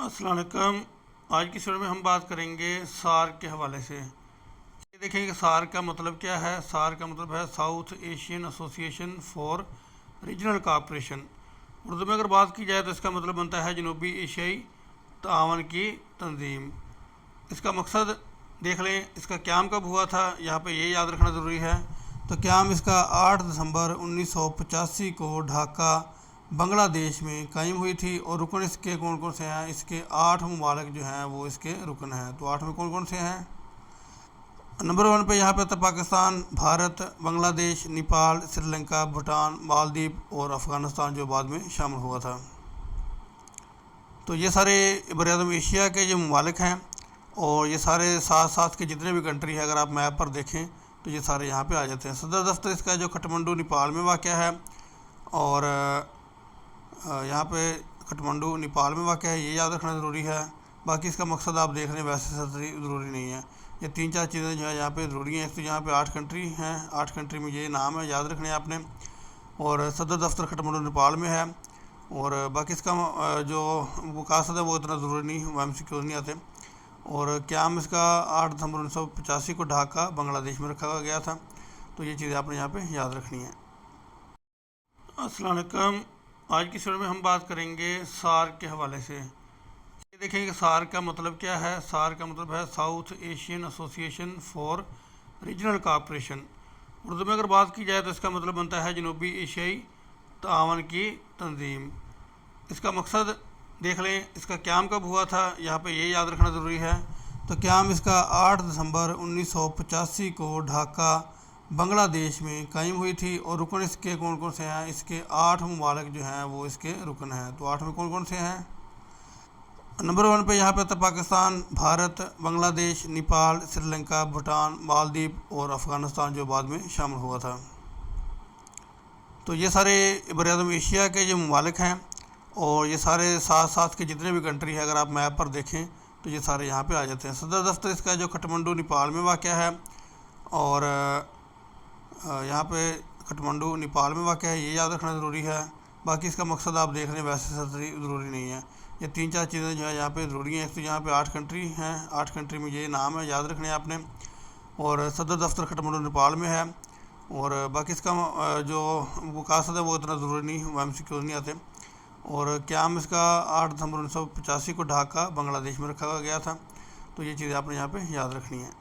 السلام علیکم۔ آج کی شروع میں ہم بات کریں گے سارک کے حوالے سے۔ یہ دیکھیں کہ سارک کا مطلب کیا ہے۔ سارک کا مطلب ہے ساؤتھ ایشین ایسوسی ایشن فار ریجنل کوآپریشن۔ اردو میں اگر بات کی جائے تو اس کا مطلب بنتا ہے جنوبی ایشیائی تعاون کی تنظیم۔ اس کا مقصد دیکھ لیں، اس کا قیام کب ہوا تھا، یہاں پہ یہ یاد رکھنا ضروری ہے۔ تو قیام اس کا 8 دسمبر 1985 کو ڈھاکہ بنگلہ دیش میں قائم ہوئی تھی، اور رکن اس کے کون کون سے ہیں؟ اس کے 8 ممالک جو ہیں وہ اس کے رکن ہیں۔ تو 8 میں کون کون سے ہیں؟ نمبر 1 پہ یہاں پہ تھا پاکستان، بھارت، بنگلہ دیش، نیپال، سری لنکا، بھوٹان، مالدیپ اور افغانستان جو بعد میں شامل ہوا تھا۔ تو یہ سارے براعظم ایشیا کے جو ممالک ہیں، اور یہ سارے ساتھ ساتھ کے جتنے بھی کنٹری ہیں، اگر آپ میپ پر دیکھیں تو یہ سارے یہاں پہ آ جاتے ہیں۔ صدر دفتر اس کا جو کھٹمنڈو نیپال میں واقع ہے، اور یہاں پہ کھٹمنڈو نیپال میں واقع ہے، یہ یاد رکھنا ضروری ہے۔ باقی اس کا مقصد آپ دیکھ لیں، ویسے ضروری نہیں ہے۔ یہ 3-4 چیزیں جو ہے یہاں پہ ضروری ہیں۔ ایک تو یہاں پہ 8 کنٹری ہیں، 8 کنٹری میں یہ نام ہے، یاد رکھنے آپ نے، اور صدر دفتر کھٹمنڈو نیپال میں ہے۔ اور باقی اس کا جو مقاصد ہے وہ اتنا ضروری نہیں، وہ MCQ نہیں آتے۔ اور قیام اس کا 8 دسمبر 1985 کو ڈھاکہ بنگلہ دیش میں رکھا گیا تھا۔ تو یہ چیزیں آپ نے یہاں پہ یاد رکھنی ہیں۔ السلام علیکم۔ آج کی شروع میں ہم بات کریں گے سارک کے حوالے سے۔ یہ دیکھیں کہ سارک کا مطلب کیا ہے۔ سارک کا مطلب ہے ساؤتھ ایشین ایسوسی ایشن فار ریجنل کوآپریشن۔ اردو میں اگر بات کی جائے تو اس کا مطلب بنتا ہے جنوبی ایشیائی تعاون کی تنظیم۔ اس کا مقصد دیکھ لیں، اس کا قیام کب ہوا تھا، یہاں پہ یہ یاد رکھنا ضروری ہے۔ تو قیام اس کا 8 دسمبر 1985 کو ڈھاکہ بنگلہ دیش میں قائم ہوئی تھی، اور رکن اس کے کون کون سے ہیں؟ اس کے 8 ممالک جو ہیں وہ اس کے رکن ہیں۔ تو 8 میں کون کون سے ہیں؟ نمبر 1 پہ یہاں پہ تھا پاکستان، بھارت، بنگلہ دیش، نیپال، سری لنکا، بھوٹان، مالدیپ اور افغانستان جو بعد میں شامل ہوا تھا۔ تو یہ سارے براعظم ایشیا کے جو ممالک ہیں، اور یہ سارے ساتھ ساتھ کے جتنے بھی کنٹری ہیں، اگر آپ میپ پر دیکھیں تو یہ سارے یہاں پہ آ جاتے ہیں۔ صدر دفتر اس کا جو کھٹمنڈو نیپال میں واقع ہے، اور یہاں پہ کھٹمنڈو نیپال میں واقع ہے، یہ یاد رکھنا ضروری ہے۔ باقی اس کا مقصد آپ دیکھ لیں، ویسے ضروری نہیں ہے۔ یہ 3-4 چیزیں جو ہے یہاں پہ ضروری ہیں۔ ایک تو یہاں پہ 8 کنٹری ہیں، 8 کنٹری میں یہ نام ہے، یاد رکھنے آپ نے، اور صدر دفتر کھٹمنڈو نیپال میں ہے۔ اور باقی اس کا جو مقاصد ہے وہ اتنا ضروری نہیں، وہ MCQ نہیں آتے۔ اور قیام اس کا 8 دسمبر 1985 کو ڈھاکہ بنگلہ دیش میں رکھا گیا تھا۔ تو یہ چیزیں آپ نے یہاں پہ یاد رکھنی ہیں۔